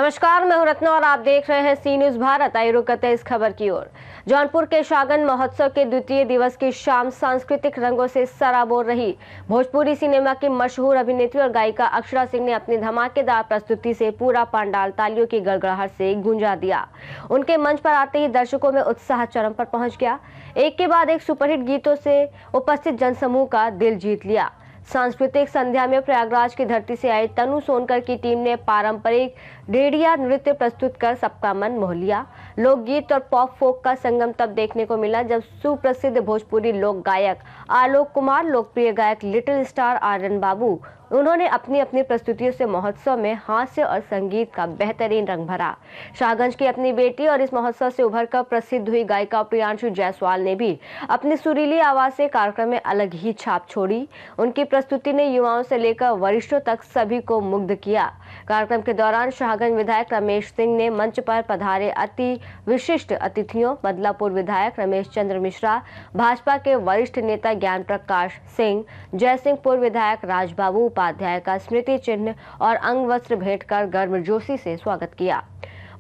नमस्कार, मैं हूं रत्ना और आप देख रहे हैं सी न्यूज भारत। आइए रुक करते हैं इस खबर की ओर। जौनपुर के शाहगंज महोत्सव के द्वितीय दिवस की शाम सांस्कृतिक रंगों से सराबोर रही। भोजपुरी सिनेमा की मशहूर अभिनेत्री और गायिका अक्षरा सिंह ने अपनी धमाकेदार प्रस्तुति से पूरा पंडाल तालियों की गड़गड़ाहट से गूंजा दिया। उनके मंच पर आते ही दर्शकों में उत्साह चरम पर पहुंच गया। एक के बाद एक सुपरहिट गीतों से उपस्थित जनसमूह का दिल जीत लिया। सांस्कृतिक संध्या में प्रयागराज की धरती से आई तनु सोनकर की टीम ने पारंपरिक डेढ़िया नृत्य प्रस्तुत कर सबका मन मोह लिया। लोकगीत और पॉप फोक का संगम तब देखने को मिला जब सुप्रसिद्ध भोजपुरी लोक गायक आलोक कुमार, लोकप्रिय गायक लिटिल स्टार आर्यन बाबू, उन्होंने अपनी अपनी प्रस्तुतियों से महोत्सव में हास्य और संगीत का बेहतरीन रंग भरा। शाहगंज की अपनी बेटी और इस महोत्सव से उभरकर प्रसिद्ध हुई गायिका प्रियांशु जायसवाल ने भी अपनी सुरीली आवाज से कार्यक्रम में अलग ही छाप छोड़ी। उनकी प्रस्तुति ने युवाओं से लेकर वरिष्ठों तक सभी को मुग्ध किया। कार्यक्रम के दौरान शाहगंज विधायक रमेश सिंह ने मंच पर पधारे अति विशिष्ट अतिथियों बदलापुर विधायक रमेश चंद्र मिश्रा, भाजपा के वरिष्ठ नेता ज्ञान प्रकाश सिंह, जयसिंहपुर विधायक राजबाबू उपाध्याय का स्मृति चिन्ह और अंग वस्त्र भेंट कर गर्मजोशी से स्वागत किया।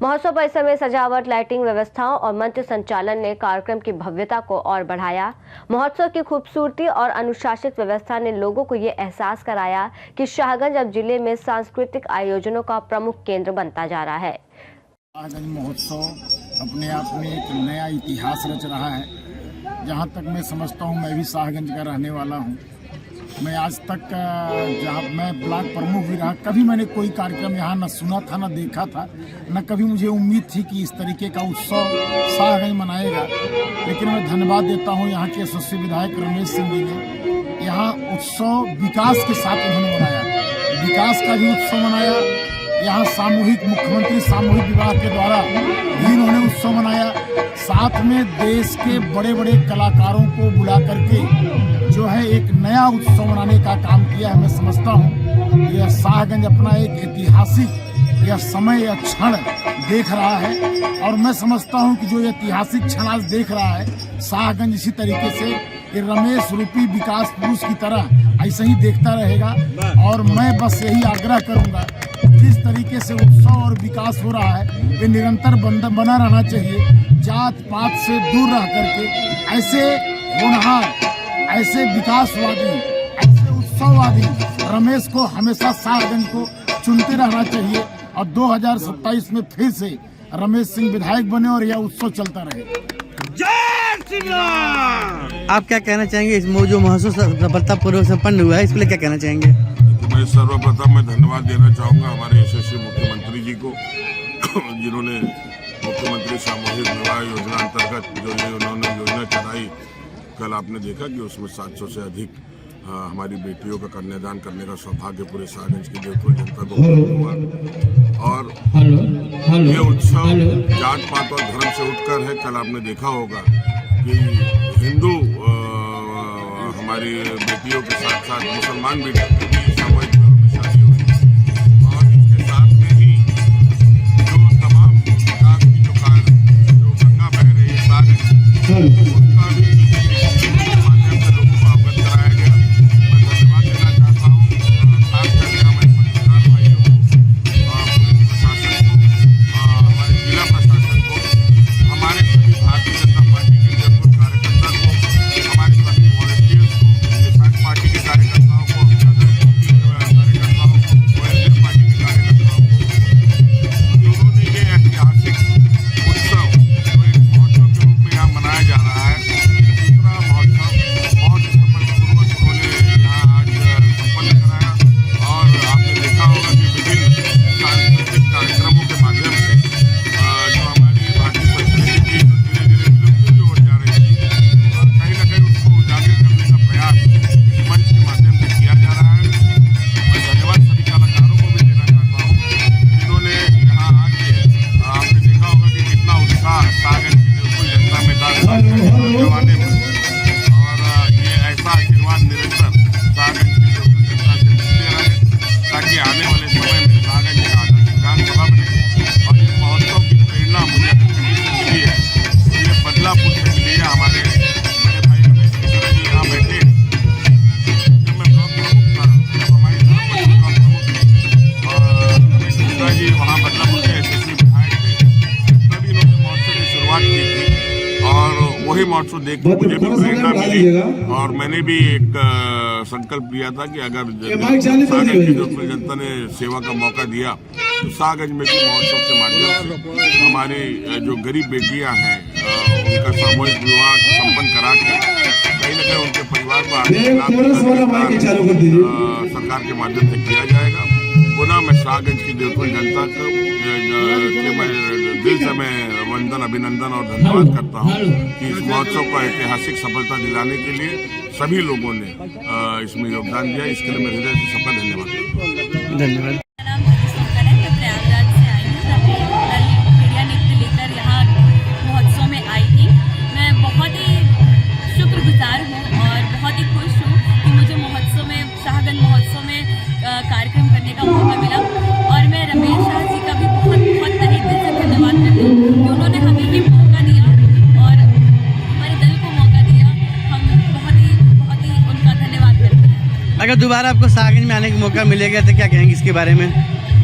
महोत्सव परिसर में सजावट, लाइटिंग व्यवस्थाओं और मंच संचालन ने कार्यक्रम की भव्यता को और बढ़ाया। महोत्सव की खूबसूरती और अनुशासित व्यवस्था ने लोगों को ये एहसास कराया कि शाहगंज अब जिले में सांस्कृतिक आयोजनों का प्रमुख केंद्र बनता जा रहा है। शाहगंज महोत्सव अपने आप में एक नया इतिहास रच रहा है। जहाँ तक मैं समझता हूँ, मैं भी शाहगंज का रहने वाला हूँ। मैं आज तक जहाँ मैं ब्लॉक प्रमुख भी रहा, कभी मैंने कोई कार्यक्रम यहाँ न सुना था न देखा था, न कभी मुझे उम्मीद थी कि इस तरीके का उत्सव शाहगंज मनाएगा। लेकिन मैं धन्यवाद देता हूँ यहाँ के यशस्वी विधायक रमेश सिंह जी ने। यहाँ उत्सव विकास के साथ उन्होंने मनाया, विकास का भी उत्सव मनाया। यहाँ सामूहिक मुख्यमंत्री सामूहिक विवाह के द्वारा भी उन्होंने उत्सव मनाया। साथ में देश के बड़े बड़े कलाकारों को बुला करके जो है एक नया उत्सव मनाने का काम किया है। मैं समझता हूँ यह शाहगंज अपना एक ऐतिहासिक यह समय या क्षण देख रहा है और मैं समझता हूँ कि जो ऐतिहासिक क्षण आज देख रहा है शाहगंज इसी तरीके से ये रमेश रूपी विकास पुरुष की तरह ऐसे ही देखता रहेगा। और मैं बस यही आग्रह करूँगा, जिस तरीके से उत्सव और विकास हो रहा है ये निरंतर बना रहना चाहिए। जात पात से दूर रह करके ऐसे होनहार, ऐसे विकासवादी, ऐसे उत्सववादी रमेश को हमेशा शाहगंज को चुनते रहना चाहिए और 2027 में फिर से रमेश सिंह विधायक बने और यह उत्सव चलता रहे। आप क्या कहना चाहेंगे इस जो महोत्सव सफलतापूर्वक संपन्न हुआ है, इसके लिए क्या कहना चाहेंगे? मैं सर्वप्रथम मैं धन्यवाद देना चाहूँगा हमारे यशस्वी मुख्यमंत्री जी को, जिन्होंने मुख्यमंत्री सामूहिक विवाह योजना अंतर्गत जो ये उन्होंने योजना चलाई। कल आपने देखा कि उसमें 700 से अधिक हमारी बेटियों का कन्यादान करने का सौभाग्य पूरे शाहगंज की देवपुर जनता को हुआ। और ये उत्सव जात पात और धर्म से उठकर है। कल आपने देखा होगा कि हिंदू हमारी बेटियों के साथ साथ मुसलमान भी सामूहिक में शादी हुई और इसके साथ में ही जो तमाम विकास की जो गंगा बह रही है शाहगंज, उसका भी माध्यम से लोगों को अवगत कराया गया। मैं धन्यवाद देना चाहता हूँ खास करके हमारे पत्रकार भाइयों को, पुलिस प्रशासन को, हमारे जिला प्रशासन को, हमारे सभी भारतीय जनता पार्टी के जयपुर कार्यकर्ता को, हमारे सभी वॉलंटियर्स को, किसान पार्टी के कार्यकर्ताओं को, कार्यकर्ताओं को, OLD पार्टी के कार्यकर्ताओं को, उन्होंने ये ऐतिहासिक उत्सव जो एक महोत्सव के रूप में यहाँ मनाया जा रहा है ही महोत्सव देख के मुझे भी प्रेरणा मिली और मैंने भी एक संकल्प लिया था कि अगर सागंज की जोधपुर जनता ने सेवा का मौका दिया तो सागंज में भी महोत्सव के माध्यम से हमारी जो गरीब बेटियां हैं उनका सामूहिक विवाह संपन्न करा के कहीं न कहीं उनके परिवार को आर्थिक सरकार के माध्यम से किया जाएगा। पुनः मैं सागंज की जोधपुर जनता को मैं दिल से मैं वंदन अभिनंदन और धन्यवाद करता हूँ कि इस महोत्सव को ऐतिहासिक सफलता दिलाने के लिए सभी लोगों ने इसमें योगदान दिया। इसके लिए मैं हृदय से सफल धन्यवाद करता हूँ। धन्यवाद। कार्यक्रम करने का मौका मिला और मैं रमेश शाह जी का भी बहुत तहे दिल से धन्यवाद करती हूँ कि उन्होंने हमें ये मौका दिया और हमारे दल को मौका दिया। हम बहुत ही उनका धन्यवाद करते हैं। अगर दोबारा आपको सागंज में आने का मौका मिलेगा तो क्या कहेंगे इसके बारे में?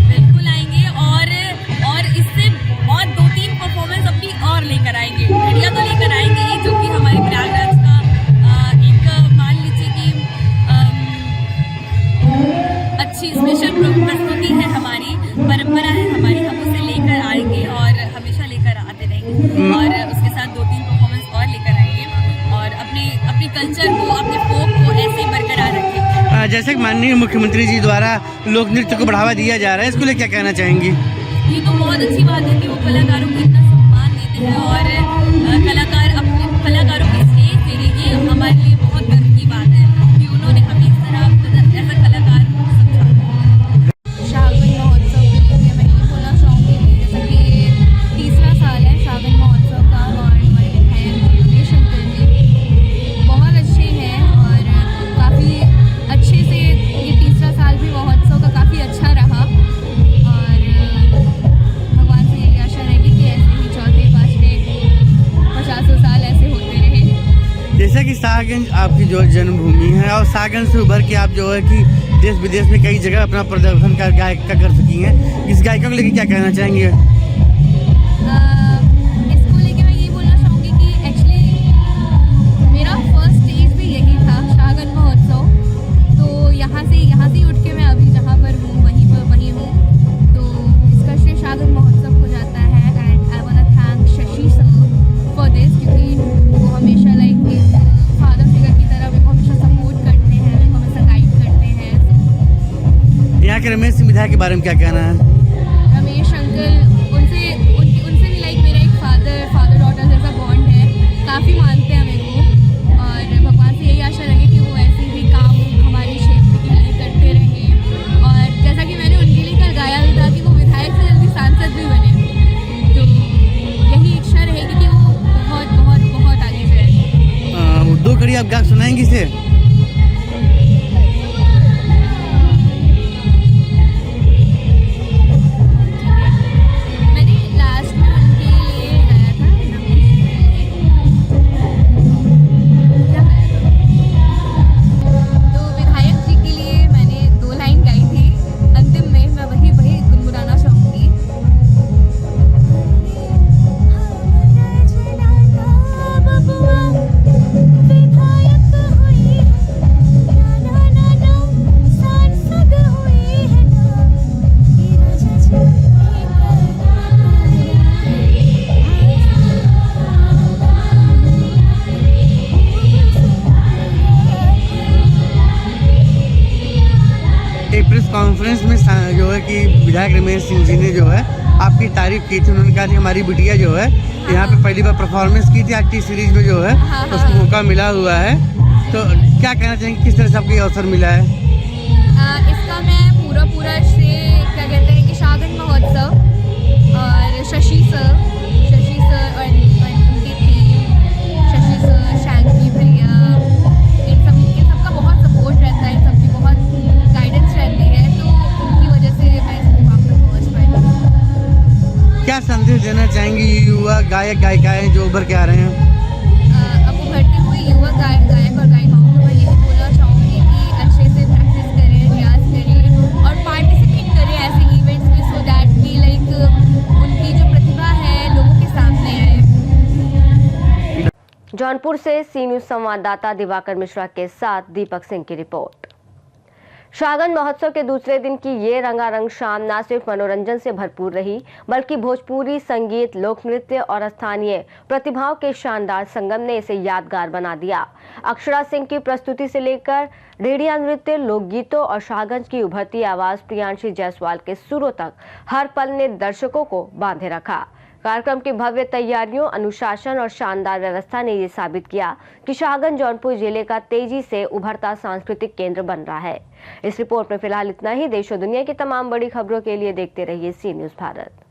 बिल्कुल आएंगे और इससे और 2-3 परफॉर्मेंस अपनी और लेकर आएंगे। मीडिया तो लेकर आएंगे ही, जो कि हमारे प्रयागराज का एक मान लीजिए कि अच्छी स्पेशल प्रस्तुति है, हमारी परंपरा है, हमारी हम उसे लेकर आएंगे और हमेशा लेकर आते रहेंगे और उसके साथ 2-3 परफॉर्मेंस और लेकर आएंगे और अपने कल्चर को, अपने फोक को ऐसे ही बरकरार रखेंगे। जैसे कि माननीय मुख्यमंत्री जी द्वारा लोक नृत्य को बढ़ावा दिया जा रहा है, इसको लिए क्या कहना चाहेंगी? ये तो बहुत अच्छी बात है कि वो कलाकारों को इतना सम्मान देते हैं और कलाकार अपने कलाकारों की स्टेज दे रही है। ये हमारे लिए बहुत गर्व की बात है कि उन्होंने हमें इस तरह ऐसा कलाकार समझा। सागंज महोत्सव के लिए मैं ये बोलना चाहूँगी कि जैसा कि 3रा साल है सागंज महोत्सव का और हमारे विधायक रमेश अंकल जी बहुत अच्छे हैं और काफ़ी अच्छे से ये 3रा साल भी महोत्सव का काफ़ी अच्छा रहा और भगवान से यही आशा रहेगी कि ऐसे ही 4थे 5वें 50 साल ऐसे होते रहे। जैसा कि सागंज आपकी जो जन्मभूमि है और सागंज से उभर के आप जो है कि देश विदेश में कई जगह अपना प्रदर्शन का गायक का कर चुकी हैं, इस गायिका को लेकर क्या कहना चाहेंगे? इसको लेके मैं यही बोलना चाहूँगी कि एक्चुअली मेरा फर्स्ट स्टेज भी यही था सागंज महोत्सव, तो यहाँ से ही उठ के मैं अभी जहाँ पर हूँ वहीं हूँ, तो इसका श्रेय सागंज महोत्सव को जाता है and I want to thank Shashi sir for this, क्योंकि वो हमेशा लाइक एक फादर फिगर की तरह मेरे को हमेशा सपोर्ट करते हैं, मेरे को हमेशा गाइड करते हैं। यहाँ के रमेश सिंह विधायक के बारे में क्या कहना है? रमेश अंकल उनसे भी लाइक मेरा एक फादर डॉटर जैसा बॉन्ड है, काफ़ी मानते हैं मेरे को और भगवान से यही आशा रहे कि वो ऐसे ही काम हमारे क्षेत्र के लिए करते रहें और जैसा कि मैंने उनके लिए कल गाया भी था कि वो विधायक से जल्दी सांसद भी बने, तो यही इच्छा रहेगी कि वो बहुत बहुत बहुत आगे जाए। 2 कड़ी आप गा सुनाएंगे इसे? मैंने लास्ट में उनके लिए गाया था तो विधायक जी के लिए मैंने 2 लाइन गाई थी, अंतिम में मैं वही गुनगुनाना चाहूँगी। एक प्रेस कॉन्फ्रेंस में जो है कि विधायक रमेश सिंह जी ने जो है आपकी तारीफ की थी। उन्होंने कहा कि हमारी बिटिया जो है यहाँ पे पहली बार परफॉर्मेंस की थी आरटी सीरीज में जो है, उसको मौका मिला हुआ है, तो क्या कहना चाहेंगे, किस तरह से आपको ये अवसर मिला है? इसका मैं पूरा श्रेय क्या कहते हैं कि सागंज महोत्सव और शशि सर और उनकी टीम, शशि सर, शांति भैया, इन सबका बहुत सपोर्ट रहता है, इन सबकी बहुत गाइडेंस रहती है, तो उनकी वजह से मैं इस मुकाम तक पहुँच पाई। क्या संदेश देना चाहेंगे युवा गायक गायिकाएँ जो उभर के आ रहे हैं? अब उभरते हुए युवा गायक और गायिकाओं को मैं यही बोलना चाहूँगी कि अच्छे से प्रैक्टिस करें, रियाज करें और पार्टिसिपेट करें ऐसे इवेंट्स में, सो दैट कि लाइक उनकी जो प्रतिभा है लोगों के सामने आए। जौनपुर से सी न्यूज संवाददाता दिवाकर मिश्रा के साथ दीपक सिंह की रिपोर्ट। शाहगंज महोत्सव के दूसरे दिन की ये रंगारंग शाम न सिर्फ मनोरंजन से भरपूर रही, बल्कि भोजपुरी संगीत, लोक नृत्य और स्थानीय प्रतिभाओं के शानदार संगम ने इसे यादगार बना दिया। अक्षरा सिंह की प्रस्तुति से लेकर रेडिया नृत्य, लोकगीतों और शाहगंज की उभरती आवाज प्रियांशी जायसवाल के सुरों तक हर पल ने दर्शकों को बांधे रखा। कार्यक्रम की भव्य तैयारियों, अनुशासन और शानदार व्यवस्था ने ये साबित किया कि शाहगंज जौनपुर जिले का तेजी से उभरता सांस्कृतिक केंद्र बन रहा है। इस रिपोर्ट में फिलहाल इतना ही। देश और दुनिया की तमाम बड़ी खबरों के लिए देखते रहिए सी न्यूज भारत।